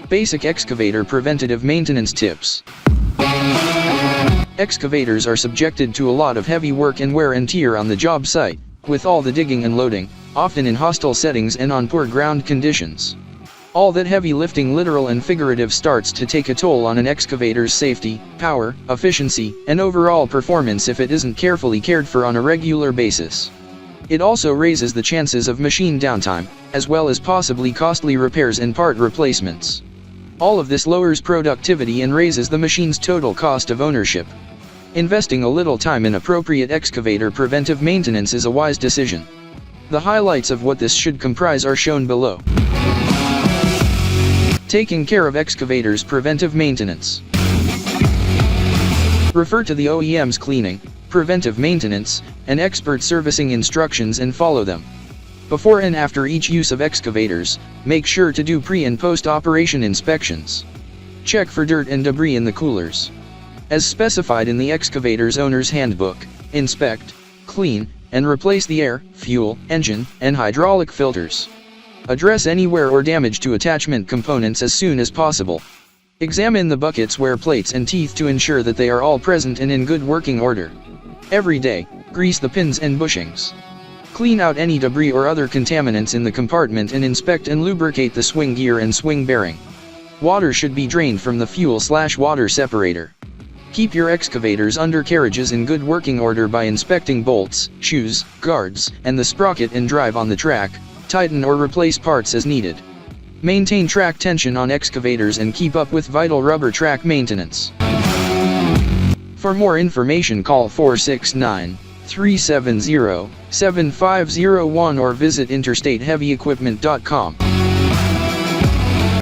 Basic excavator preventative maintenance tips. Excavators are subjected to a lot of heavy work and wear and tear on the job site, with all the digging and loading, often in hostile settings and on poor ground conditions. All that heavy lifting, literal and figurative, starts to take a toll on an excavator's safety, power, efficiency, and overall performance if it isn't carefully cared for on a regular basis. It also raises the chances of machine downtime, as well as possibly costly repairs and part replacements. All of this lowers productivity and raises the machine's total cost of ownership. Investing a little time in appropriate excavator preventive maintenance is a wise decision. The highlights of what this should comprise are shown below. Taking care of excavators preventive maintenance. Refer to the OEM's cleaning, preventive maintenance, and expert servicing instructions and follow them. Before and after each use of excavators, make sure to do pre- and post-operation inspections. Check for dirt and debris in the coolers. As specified in the excavator's owner's handbook, inspect, clean, and replace the air, fuel, engine, and hydraulic filters. Address any wear or damage to attachment components as soon as possible. Examine the buckets, wear plates and teeth to ensure that they are all present and in good working order. Every day, grease the pins and bushings. Clean out any debris or other contaminants in the compartment and inspect and lubricate the swing gear and swing bearing. Water should be drained from the fuel/water separator. Keep your excavators undercarriages in good working order by inspecting bolts, shoes, guards, and the sprocket and drive on the track. Tighten or replace parts as needed. Maintain track tension on excavators and keep up with vital rubber track maintenance. For more information, call 469-370-7501 or visit interstateheavyequipment.com.